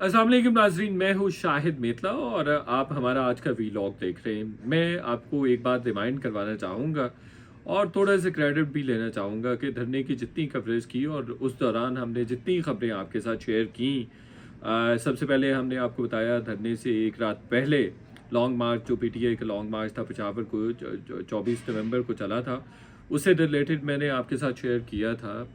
अस्सलाम वालेकुम नाज़रीन, मैं हूँ शाहिद मेतला और आप हमारा आज का वीलॉग देख रहे हैं। मैं आपको एक बात रिमाइंड करवाना चाहूँगा और थोड़ा सा क्रेडिट भी लेना चाहूँगा कि धरने की जितनी कवरेज की और उस दौरान हमने जितनी खबरें आपके साथ शेयर की। सबसे पहले हमने आपको बताया धरने से एक रात पहले लॉन्ग मार्च, जो पीटीआई का लॉन्ग मार्च था पेशावर को 24 नवंबर को चला था, उससे रिलेटेड मैंने आपके साथ शेयर किया था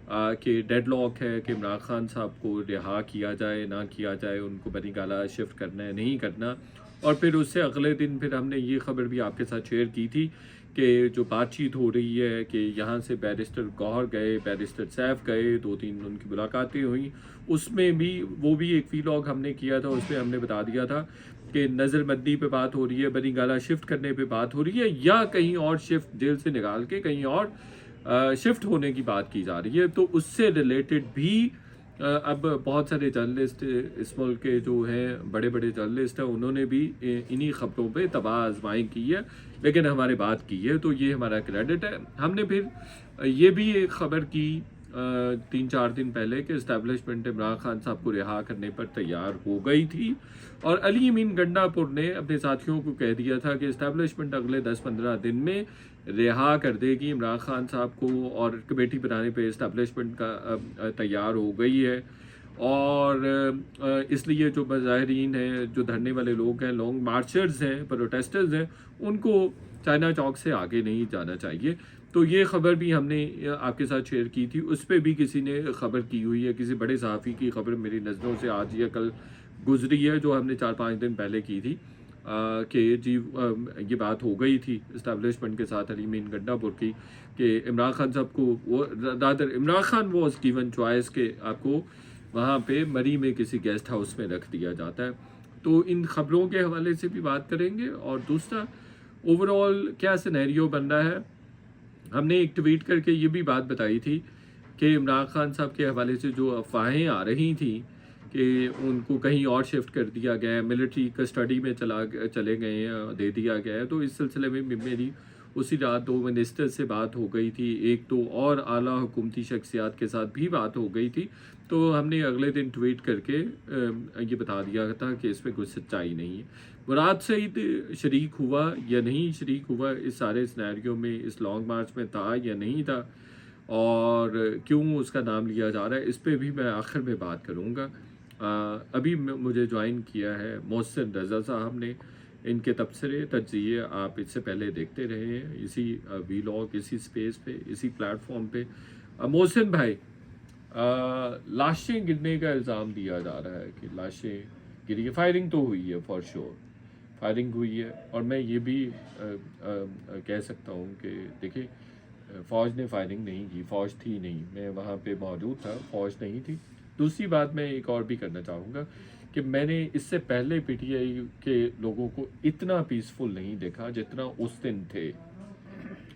कि डेडलॉक है कि इमरान खान साहब को रिहा किया जाए ना किया जाए, उनको बनीगाला शिफ्ट करना है नहीं करना। और फिर उससे अगले दिन फिर हमने ये खबर भी आपके साथ शेयर की थी कि जो बातचीत हो रही है कि यहाँ से बैरिस्टर गौहर गए, बैरिस्टर सैफ गए, 2-3 उनकी मुलाकातें हुई, उसमें भी वो भी एक वीलॉग हमने किया था। उसमें हमने बता दिया था कि नज़रबंदी पे बात हो रही है, बनीगाला शिफ्ट करने पे बात हो रही है, या कहीं और शिफ्ट जेल से निकाल के कहीं और शिफ्ट होने की बात की जा रही है। तो उससे रिलेटेड भी अब बहुत सारे जर्नलिस्ट इस मुल्क के जो हैं बड़े बड़े जर्नलिस्ट हैं, उन्होंने भी इन्हीं खबरों पे तबाह आजमाई की है, लेकिन हमारे बात की है, तो ये हमारा क्रेडिट है। हमने फिर ये भी एक खबर की 3-4 दिन पहले कि इस्टेब्लिशमेंट इमरान खान साहब को रिहा करने पर तैयार हो गई थी और अली अमीन गंडापुर ने अपने साथियों को कह दिया था कि इस्टेब्लिशमेंट अगले 10-15 दिन में रिहा कर देगी इमरान खान साहब को, और कमेटी बनाने पे इस्टेब्लिशमेंट का तैयार हो गई है। और इसलिए जो मुजाहिरीन हैं, जो धरने वाले लोग हैं, लॉन्ग मार्चर्स हैं, प्रोटेस्टर्स हैं, उनको चाइना चौक से आगे नहीं जाना चाहिए। तो ये खबर भी हमने आपके साथ शेयर की थी। उस पर भी किसी ने खबर की हुई है, किसी बड़े सहाफ़ी की खबर मेरी नज़रों से आज या कल गुजरी है, जो हमने 4-5 दिन पहले की थी कि जी ये बात हो गई थी इस्टेब्लिशमेंट के साथ अली मीन गंडापुर की कि इमरान खान साहब को वो rather Imran Khan was given choice के आपको वहाँ पे मरी में किसी गेस्ट हाउस में रख दिया जाता है। तो इन खबरों के हवाले से भी बात करेंगे। और दूसरा, ओवरऑल क्या सिनेरियो बन रहा है, हमने एक ट्वीट करके ये भी बात बताई थी कि इमरान खान साहब के हवाले से जो अफवाहें आ रही थी कि उनको कहीं और शिफ्ट कर दिया गया है, मिलिट्री कस्टडी में चले गए हैं, दे दिया गया है, तो इस सिलसिले में मेरी उसी रात 2 मिनिस्टर से बात हो गई थी, एक तो और आला हुकूमती शख्सियात के साथ भी बात हो गई थी। तो हमने अगले दिन ट्वीट करके ये बता दिया था कि इसमें कोई सच्चाई नहीं है। मुराद सईद शरीक हुआ या नहीं शरीक हुआ इस सारे सिनेरियो में, इस लॉन्ग मार्च में था या नहीं था, और क्यों उसका नाम लिया जा रहा है, इस पे भी मैं आखिर में बात करूँगा। अभी मुझे ज्वाइन किया है मोहसिन रज़ा साहब ने। इनके तबसरे तज्ज़िये आप इससे पहले देखते रहे हैं इसी वीलॉग, इसी स्पेस पे, इसी प्लेटफॉर्म पे। मोहसिन भाई, लाशें गिरने का इल्ज़ाम दिया जा रहा है कि लाशें गिरी है, फायरिंग तो हुई है, फॉर श्योर फायरिंग हुई है। और मैं ये भी कह सकता हूँ कि देखिए, फ़ौज ने फायरिंग नहीं की, फ़ौज थी नहीं, मैं वहाँ पे मौजूद था, फ़ौज नहीं थी। दूसरी बात मैं एक और भी करना चाहूँगा कि मैंने इससे पहले पीटीआई के लोगों को इतना पीसफुल नहीं देखा जितना उस दिन थे,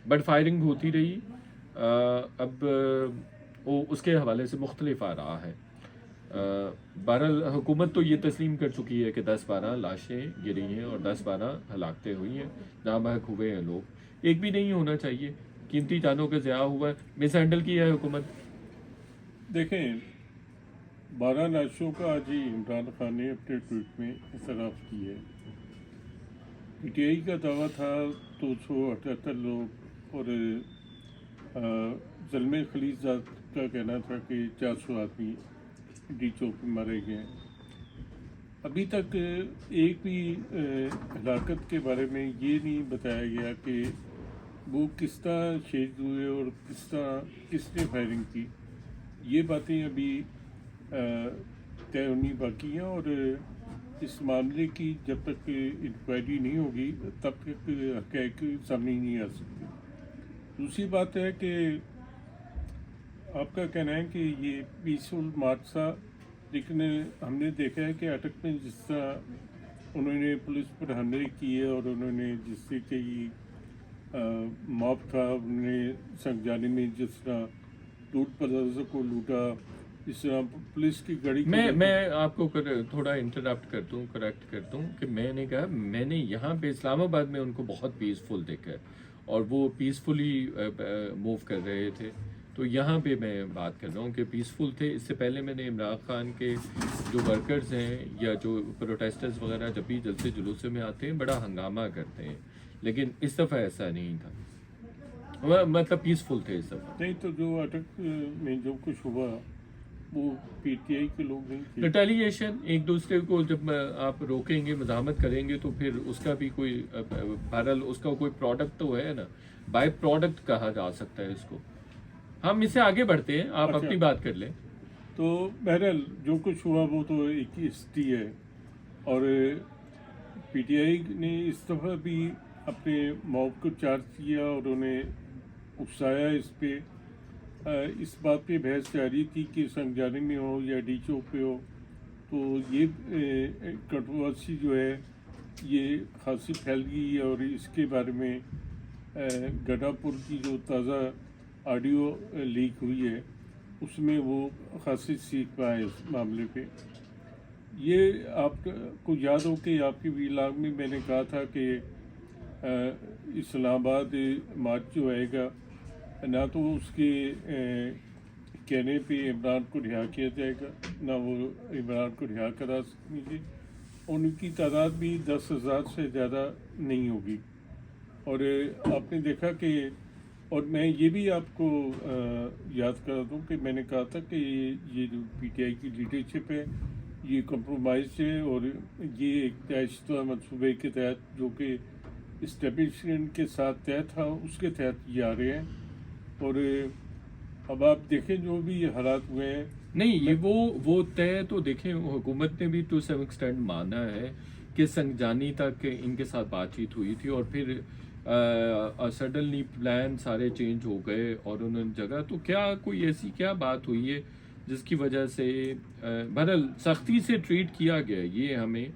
बट फायरिंग होती रही। अब वो उसके हवाले से मुख्तलिफ आ रहा है। बहरहाल हुकूमत तो ये तस्लीम कर चुकी है कि 10-12 लाशें गिरी हैं और 10-12 हलाकतें हुई हैं, नाबहक हुए हैं लोग। एक भी नहीं होना चाहिए, कीमती जानों का ज़िया हुआ है, मिस हैंडल किया है हुकूमत। देखें, 12 लाशों का आज ही इमरान खान ने अपने ट्वीट में इतराफ़ की है। पीटीआई का दावा था 278 लोग, और ज़ल्मे खलीजात का कहना था कि 400 आदमी डी चौक में मारे गए। अभी तक एक भी हलाकत के बारे में ये नहीं बताया गया कि वो किस तरह शहीद हुए और किसने फायरिंग की। ये बातें अभी तय होनी बाकी हैं, और इस मामले की जब तक इंक्वायरी नहीं होगी तब तक हक़ाइक़ सामने नहीं आ सकते। दूसरी बात है कि आपका कहना है कि ये पीसफुल मार्च था, लेकिन हमने देखा है कि अटक में जिस तरह उन्होंने पुलिस पर हमले किए और उन्होंने जिससे कि मॉब था, उन्होंने संगजानी में जिस तरह लूट प्लाजा को लूटा, इस तरह पुलिस की गाड़ी मैं आपको थोड़ा इंटरप्ट कर दूं, करेक्ट कर दूं कि मैंने कहा मैंने यहाँ पे इस्लामाबाद में उनको बहुत पीसफुल देखा है और वो पीसफुली मूव कर रहे थे। تو یہاں پہ میں بات کر رہا ہوں کہ پیسفل تھے. اس سے پہلے میں نے عمران خان کے جو ورکرز ہیں یا جو پروٹیسٹرز وغیرہ جب بھی جلسے جلوسے میں آتے ہیں بڑا ہنگامہ کرتے ہیں, لیکن اس دفعہ ایسا نہیں تھا, مطلب پیسفل تھے اس دفعہ. نہیں تو جو اٹک میں جو کچھ ہوا وہ پی ٹی آئی کے لوگ نہیں تھے. ریٹیلیشن, ایک دوسرے کو جب آپ روکیں گے, مزاحمت کریں گے تو پھر اس کا بھی کوئی بہرحال اس کا کوئی پروڈکٹ تو ہے نا, بائی پروڈکٹ کہا جا سکتا ہے اس کو. ہم اس سے آگے بڑھتے ہیں, آپ اچھا. اپنی بات کر لیں. تو بہرحال جو کچھ ہوا وہ تو ایک ہسٹری ہے, اور پی ٹی آئی نے اس دفعہ بھی اپنے موب کو چارج کیا اور انہیں اکسایا اس پہ. اس بات پہ بحث جاری تھی کہ سنگجانی میں ہو یا ڈی چوک پہ ہو, تو یہ کنٹروورسی جو ہے یہ خاصی پھیل گئی, اور اس کے بارے میں گڈھا پور کی جو تازہ آڈیو لیک ہوئی ہے اس میں وہ خاصی سیکھ پائے اس معاملے پہ. یہ آپ کو یاد ہو کہ آپ کے ویلاگ میں میں نے کہا تھا کہ اسلام آباد مارچ جو آئے گا نہ تو اس کے کہنے پہ عمران کو رہا کیا جائے گا, نہ وہ عمران کو رہا کرا سکیں گے. ان کی تعداد بھی 10,000 سے زیادہ نہیں ہوگی. اور آپ نے دیکھا کہ, اور میں یہ بھی آپ کو یاد کرا دوں کہ میں نے کہا تھا کہ یہ جو پی ٹی آئی کی لیڈرشپ ہے یہ کمپرومائز ہے, اور یہ ایک طے شدہ منصوبے کے تحت جو کہ اسٹیبلشمنٹ کے ساتھ طے تھا اس کے تحت یہ آ رہے ہیں. اور اب آپ دیکھیں جو بھی حالات ہوئے ہیں. نہیں, یہ وہ طے تو دیکھیں حکومت نے بھی ٹو سم ایکسٹینٹ مانا ہے کہ سنگجانی تک ان کے ساتھ بات چیت ہوئی تھی, اور پھر سڈنلی پلان سارے چینج ہو گئے اور انہوں نے جگہ. تو کیا کوئی ایسی کیا بات ہوئی ہے جس کی وجہ سے بہرحال سختی سے ٹریٹ کیا گیا؟ یہ ہمیں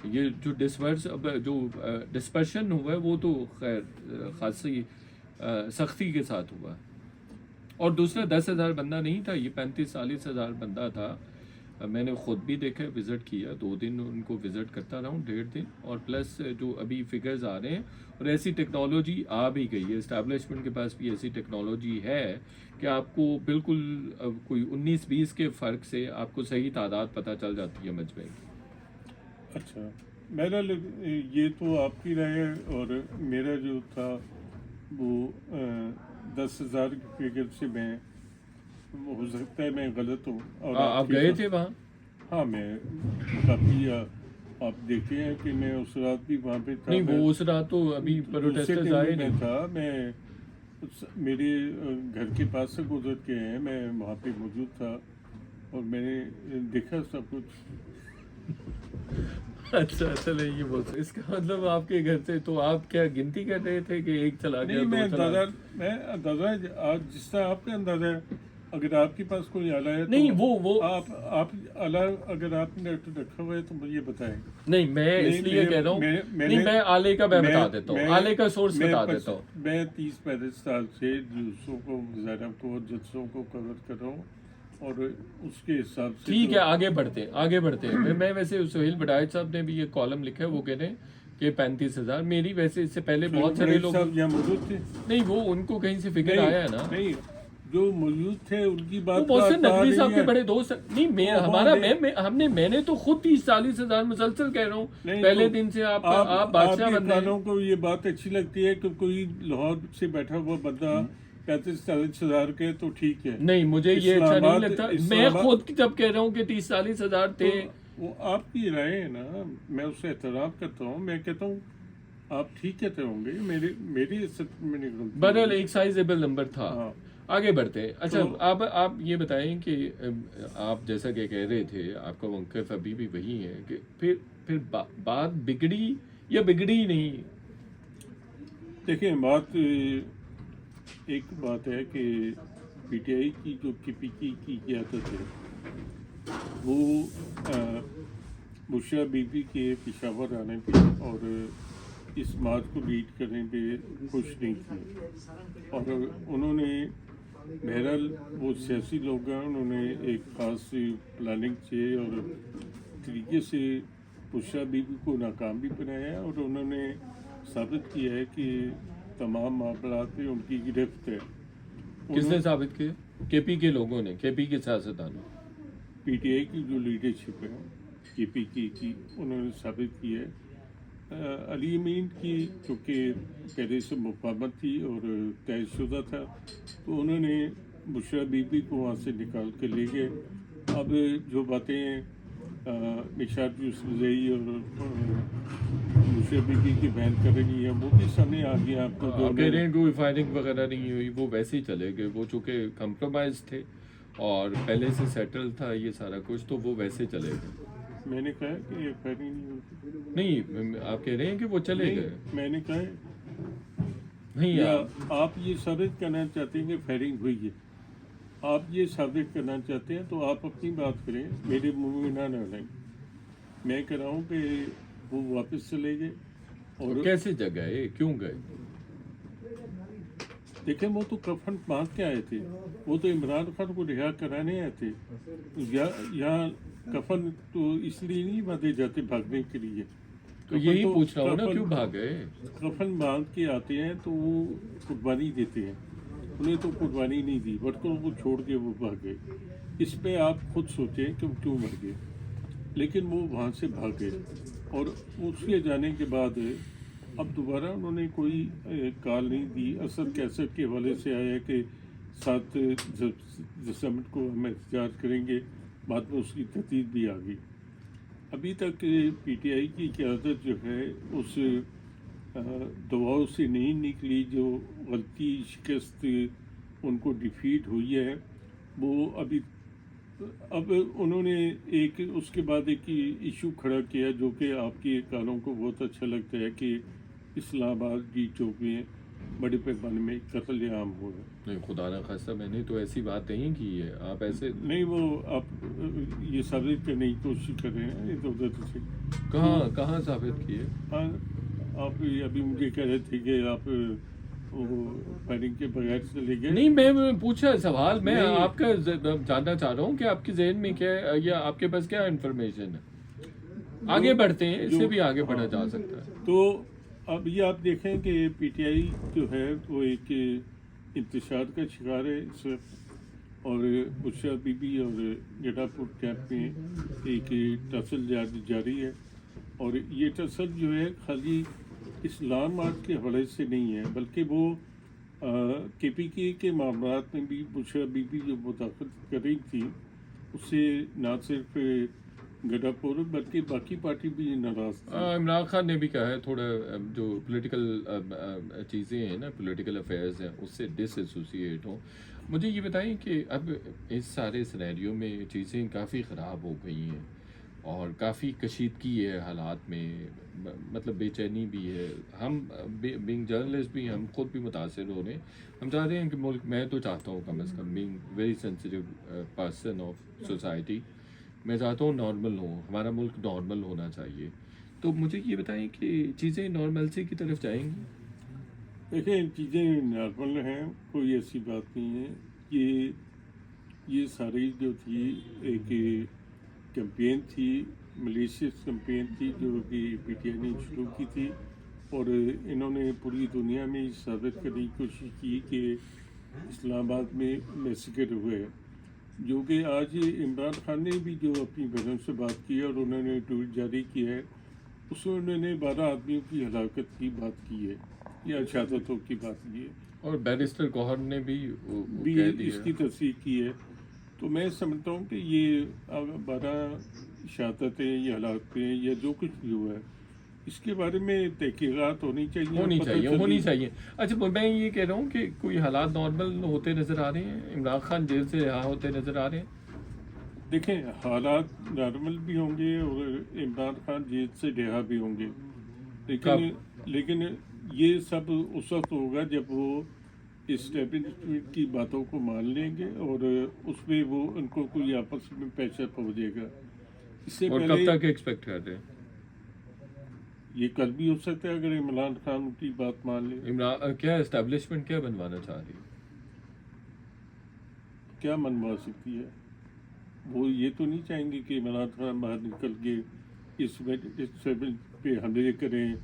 یہ جو ڈسپرشن ہوا ہے وہ تو خیر خاصی سختی کے ساتھ ہوا, اور دوسرا 10,000 بندہ نہیں تھا, یہ 35-40,000 بندہ تھا. میں نے خود بھی دیکھا, وزٹ کیا, 2 دن ان کو وزٹ کرتا رہا ہوں, 1.5 دن. اور پلس جو ابھی فگرز آ رہے ہیں, اور ایسی ٹیکنالوجی آ بھی گئی ہے, اسٹیبلشمنٹ کے پاس بھی ایسی ٹیکنالوجی ہے کہ آپ کو بالکل کوئی 19-20 کے فرق سے آپ کو صحیح تعداد پتہ چل جاتی ہے مجمع کی. اچھا, میرا یہ تو آپ کی رائے ہے, اور میرا جو تھا وہ 10,000 کی فگر سے میں ہو سکتا ہے میں غلط ہوں. اور آپ گئے تھے وہاں؟ ہاں, میں کافی آپ دیکھتے ہیں کہ میں اس رات بھی وہاں پہ تھا. نہیں, وہ اس رات تو ابھی پروٹیسٹرز آئے نہیں تھا. میں میرے گھر کے پاس سے گزر کے ہیں, میں وہاں پہ موجود تھا اور میں نے دیکھا سب کچھ. اچھا چلے, یہ بول اس کا مطلب آپ کے گھر سے تو آپ کیا گنتی کر رہے تھے کہ ایک چلا گیا؟ نہیں, میں اندازہ آج جس طرح آپ کا اندازہ ہے, اگر آپ کے پاس کوئی آلہ ہے نہیں, وہ آپ آلہ اگر آپ نے رکھا ہوا ہے تو مجھے بتائیں. نہیں, میں اس لیے کہہ رہا ہوں, نہیں میں آلے کا میں بتا دیتا ہوں, آلے کا سورس بتا دیتا ہوں. میں 30-35 سال سے جلوسوں کو, مظاہروں کو, جلسوں کو کور کر رہا ہوں, اور اس کے حساب سے ٹھیک ہے, آگے بڑھتے ہیں. میں ویسے سہیل بڈائچ صاحب نے بھی یہ کالم لکھا ہے, وہ کہہ رہے ہیں کہ 35,000. میری ویسے اس سے پہلے بہت سارے لوگ یہاں موجود تھے. نہیں, وہ ان کو کہیں سے فکر آیا ہے نا. نہیں, جو موجود تھے ان کی بات وہ سے نقوی صاحب کے بڑے دوست نہیں, میں نے تو خود 30-40 ہزار مسلسل کہہ رہا ہوں پہلے دن سے. آپ بادشاہ بندے ہیں. کو یہ بات اچھی لگتی ہے کہ کوئی لاہور سے بیٹھا ہوا بندہ 35-40 ہزار کے تو ٹھیک ہے. نہیں, مجھے یہ اچھا نہیں لگتا. میں خود جب کہہ رہا ہوں کہ 30-40 ہزار تھے, وہ آپ کی رائے ہے نا, میں اس سے احترام کرتا ہوں. میں کہتا ہوں آپ ٹھیک کہتے ہوں گے, میری عزت میں نہیں غلطی. بہرحال ایک سائزیبل نمبر تھا. آگے بڑھتے ہیں. اچھا, آپ یہ بتائیں کہ آپ جیسا کہ کہہ رہے تھے, آپ کا موقف ابھی بھی وہی ہے کہ پھر بات بگڑی یا بگڑی نہیں؟ دیکھیں, بات ایک بات ہے کہ پی ٹی آئی کی جو کے پی کی قیادت ہے وہ بشرا بی بی کے پشاور آنے پہ اور اس مارچ کو لیڈ کرنے پہ خوش نہیں تھی. اور انہوں نے بہرحال وہ سیاسی لوگ ہیں, انہوں نے ایک خاص پلاننگ سے اور طریقے سے بشرا بی بی کو ناکام بھی بنایا ہے, اور انہوں نے ثابت کیا ہے کہ تمام معاملات میں ان کی گرفت ہے. کس نے ثابت کیا؟ केपी के लोगों ने, केपी के सियासतदानों। पीटीआई की जो लीडरशिप है केपीके की, उन्होंने साबित की है अली अमीन की, चूँकि पहले से मुफाहमत थी और तयशुदा था, तो उन्होंने बुशरा बीबी को वहाँ से निकाल के ले गए। अब जो बातें निशात यूसुफजई और बुशरा बीबी की बहन कर रही है वो भी सामने आ गया। आपको जो आप कह रहे हैं कोई फायरिंग वगैरह नहीं हुई, वो वैसे ही चले गए, वो चूँकि कंप्रोमाइज थे और पहले से सेटल था ये सारा कुछ, तो वो वैसे चले गए। मैंने कहा कि ये फायरिंग नहीं होती। नहीं, आप कह रहे हैं कि वो चले नहीं, गए। मैंने कहा नहीं या आप आप ये साबित करना चाहते हैं कि फायरिंग हुई है, आप ये साबित करना चाहते हैं तो आप अपनी बात करें, मेरे मुंह में ना लाएं। मैं कह रहा हूँ कि वो वापस चले गए और कैसे गए, क्यों गए? देखें वो तो कफन बांध के आए थे, वो तो इमरान खान को रिहा कराने आए थे। यहाँ कफन तो इसलिए नहीं बांधे जाते भागने के लिए। तो कफन यही तो- पूछ रहा हूँ ना, कफन- क्यों भाग गए? कफन बांध के आते हैं तो वो कुर्बानी देते हैं, उन्हें तो कुर्बानी नहीं दी, बटकों को छोड़ के वो भाग गए। इस पे आप खुद सोचें कि वो क्यों मर गए, लेकिन वो वहाँ से भाग गए और उसके जाने के बाद अब दोबारा उन्होंने कोई कॉल नहीं दी। असद कैसेट के हवाले से आया कि 7 दिसंबर को हम एहतजाज करेंगे, बाद में उसकी तहदीद भी आ गई। अभी तक पीटीआई की क़यादत जो है उस दबाव से नहीं निकली, जो गलती शिकस्त उनको डिफीट हुई है वो अभी। अब उन्होंने एक उसके बाद एक इशू खड़ा किया जो कि आपके कानों को बहुत अच्छा लगता है कि इस्लामाबाद जी चौक में बड़े पैमाने में कत्लेआम हो रहा है। नहीं, खुदा ना खास्ता, मैंने तो ऐसी बात नहीं की है। आप ऐसे नहीं, वो आप ये साबित करने की कोशिश कर रहे हैं इधर उधर से। कहाँ कहाँ साबित किए? हाँ, आप अभी मुझे कह रहे थे कि आप वो फायरिंग के बगैर चले गए। नहीं, मैं पूछा सवाल, मैं नहीं। आपका जानना चाह रहा हूँ कि आपके जहन में क्या है या आपके पास क्या इन्फॉर्मेशन है। आगे बढ़ते हैं, इससे भी आगे बढ़ा जा सकता है। तो अब ये आप देखें कि पीटीआई जो है वो एक इंतशार का शिकार है इस वक्त, और बुशरा बीबी और जटापुर कैंप में एक टसल जारी है। और ये टसल जो है खाली इस्लामाबाद के हवाले से नहीं है, बल्कि वो केपीके के मामलात में भी बुशरा बीबी जो मुदाखलत कर रही थी उससे ना सिर्फ गडापुर बल्कि बाकी पार्टी भी नाराज थी। इमरान खान ने भी कहा है थोड़ा जो पॉलिटिकल चीज़ें हैं ना, पॉलिटिकल अफेयर्स हैं, उससे डिसएसोसिएट हो। मुझे ये बताएं कि अब इस सारे सिनेरियो में चीज़ें काफ़ी ख़राब हो गई हैं और काफ़ी कशीदगी है हालात में, मतलब बेचैनी भी है। हम बीइंग जर्नलिस्ट भी, हम खुद भी मुतासर हो रहे हैं। हम चाह रहे हैं कि मुल्क, मैं तो चाहता हूँ कम अज़ कम, being very sensitive person of society, मैं चाहता हूँ नॉर्मल हो, हमारा मुल्क नॉर्मल होना चाहिए। तो मुझे ये बताएं कि चीज़ें नॉर्मलसी की तरफ जाएंगी? देखिए, चीज़ें नॉर्मल हैं, कोई ऐसी बात नहीं है। ये सारी जो थी एक कैंपेन थी, मलेशियस कैंपेन थी जो कि पीटीआई ने शुरू की थी, और इन्होंने पूरी दुनिया में साबित करने की कोशिश की कि इस्लामाबाद में मैसेकर हुए हैं। जो कि आज इमरान खान ने भी जो अपनी बहनों से बात की है और उन्होंने ट्वीट जारी किया है, उसमें उन्होंने 12 आदमियों की हलाकत की बात की है या शहादतों की बात की है, और बैरिस्टर गौहर ने भी भी कह दिया। इसकी तस्दीक की है। तो मैं समझता हूँ कि ये 12 शहादतें या हलाकतें या जो कुछ भी हुआ है, इसके बारे में तहकीकात होनी चाहिए। होनी पता चाहिए, चले- होनी चाहिए। अच्छा, मैं ये कह रहा हूँ कि कोई हालात नॉर्मल होते नज़र आ रहे हैं, इमरान खान जेल से रिहा होते नज़र आ रहे हैं। देखें, हालात नॉर्मल भी होंगे और इमरान खान जेल से रिहा भी होंगे, लेकिन ये सब उस वक्त होगा जब वो इस्टेब्लिशमेंट की बातों को मान लेंगे और उसमें वो उनको कोई आपस में पैसा पहुँचेगा। इससे और पहले कब तक एक्सपेक्ट कर रहे हैं? ये कल भी हो सकता है अगर इमरान खान की बात मान ले। इमरान क्या इस्टेब्लिशमेंट क्या बनवाना चाह रही है? क्या मनवा सकती है? वो ये तो नहीं चाहेंगे कि इमरान खान बाहर निकल के इस पे हमले करें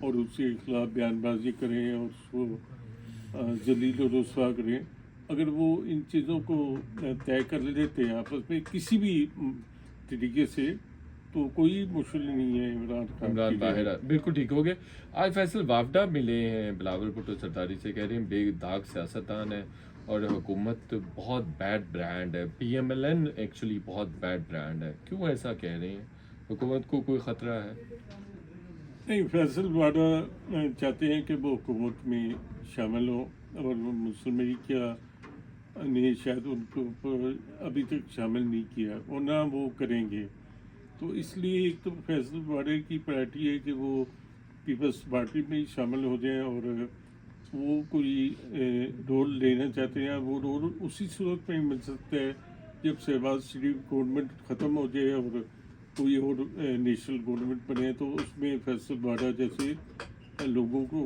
और उसके खिलाफ बयानबाजी करें और उसको जलील और रुसवा करें। अगर वो इन चीज़ों को तय कर लेते हैं आपस में किसी भी तरीके से, तो कोई मुश्किल नहीं है इमरान खान इमरान के लिए। ताहिर बिल्कुल ठीक हो गए। आज फैसल वावडा मिले हैं बिलावल भुट्टो सरदारी से, कह रहे हैं बेदाग सियासतदान है और हुकूमत बहुत बैड ब्रांड है, PMLN एक्चुअली बहुत बैड ब्रांड है। क्यों ऐसा कह रहे हैं? हुकूमत को कोई ख़तरा है? नहीं, फैसल वाडा चाहते हैं कि वो हुकूमत में शामिल हो, और वो मुस्लिम लीग ने शायद उनको अभी तक शामिल नहीं किया और ना वो करेंगे। तो इसलिए एक तो फैसल वाडे की प्रायोरिटी है कि वो पीपल्स पार्टी में शामिल हो जाएं, और वो कोई रोल लेना चाहते हैं। वो रोल उसी सूरत में मिल सकता है जब शहबाज शरीफ गवर्नमेंट ख़त्म हो जाए और कोई और नेशनल गवर्नमेंट बने, तो उसमें फैसल वाडा जैसे लोगों को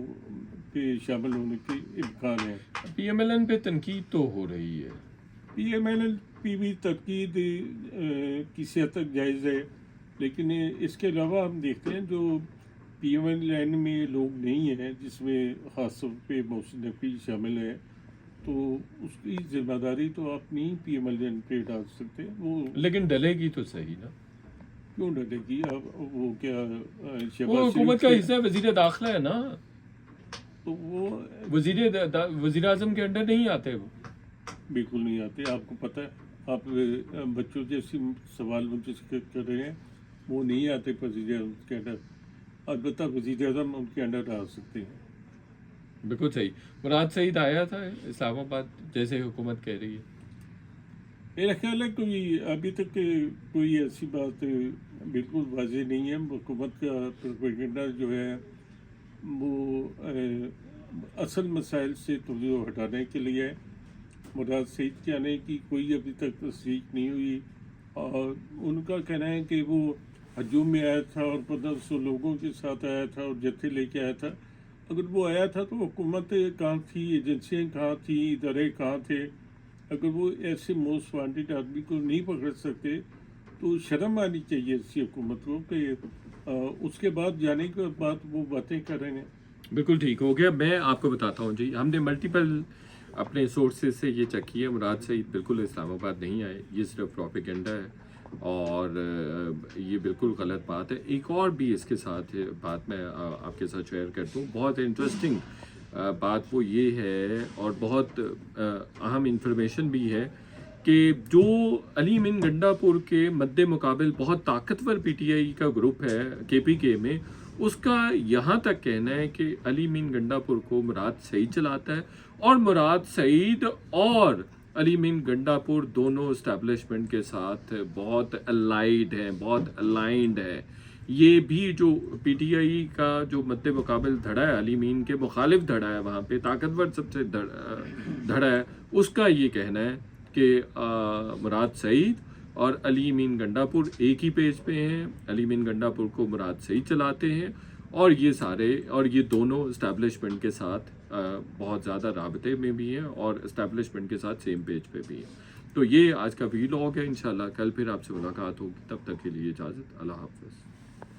के शामिल होने के इम्कान है। PMLN पे तनकीद तो हो रही है। PMLN की भी तनकीद किसी हद तक जायज़ है, लेकिन इसके अलावा हम देखते हैं जो PMLN में लोग नहीं हैं, जिसमें ख़ास तौर पे मोहसिन नकवी शामिल है, तो उसकी जिम्मेदारी तो आप नहीं PMLN पे डाल सकते। वो लेकिन डलेगी तो सही ना, क्यों डरेगी? अब वो क्या वो शहबाज हुकूमत शरीफ का के- हिस्सा वजीर दाखिला है ना, तो वो वजीर आजम के अंडर नहीं आते वो। बिल्कुल नहीं आते। आपको पता है, आप बच्चों जैसे सवाल मुझे से कर रहे हैं, वो नहीं आते वज़ीर आज़म के अंडर। अलबत्ता वज़ीर आज़म उनके अंडर आ सकते हैं। बिल्कुल सही। मुराद सईद आया था इस्लामाबाद जैसे हुकूमत कह रही है। मेरा ख्याल है कोई अभी तक कोई ऐसी बात बिल्कुल वाज़ेह नहीं है। हुकूमत का प्रोपेगेंडा जो है वो असल मसाइल से तवज्जो हटाने के लिए है। मुराद सईद के आने की कोई अभी तक तस्दीक नहीं हुई, और उनका कहना है कि वो हजूम में आया था और 1500 लोगों के साथ आया था और जत्थे लेके आया था। अगर वो आया था तो हुकूमत कहाँ थी, एजेंसियाँ कहाँ थी, इदारे कहाँ थे? अगर वो ऐसे मोस्ट वांटेड आदमी को नहीं पकड़ सकते तो शर्म आनी चाहिए ऐसी हुकूमत को कि उसके बाद जाने के बाद वो बातें कर रहे हैं। बिल्कुल ठीक हो गया। मैं आपको बताता हूँ जी, हमने मल्टीपल अपने सोर्सेज से ये चेक किया, मुराद सईद बिल्कुल इस्लामाबाद नहीं आए, ये सिर्फ प्रोपेगेंडा है और ये बिल्कुल गलत बात है। एक और भी इसके साथ बात मैं आपके साथ शेयर करता हूँ, बहुत इंटरेस्टिंग बात वो ये है और बहुत अहम इंफॉर्मेशन भी है कि जो अली मीन गंडापुर के मद्दे मुकाबिल बहुत ताकतवर PTI का ग्रुप है KPK में, उसका यहाँ तक कहना है कि अली मीन गंडापुर को मुराद सईद चलाता है और मुराद सईद और अली मीन गंडापुर दोनों इस्टेब्लिशमेंट के साथ बहुत अलाइड हैं, बहुत अलाइंड है। ये भी जो PTI का जो मद्दे मुकाबिल धड़ा है, अली मीन के मुखालिफ धड़ा है, वहाँ पे ताकतवर सबसे धड़ा है, उसका ये कहना है कि मुराद सईद और अली मीन गंडापुर एक ही पेज पे हैं। अली मीन गंडापुर को मुराद सईद चलाते हैं और ये दोनों इस्टेब्लिशमेंट के साथ बहुत ज़्यादा राबते में भी हैं और इस्टेब्लिशमेंट के साथ सेम पेज पे भी हैं। तो ये आज का वीलॉग है। इंशाल्लाह कल फिर आपसे मुलाकात होगी, तब तक के लिए इजाज़त। अल्लाह हाफ़िज़।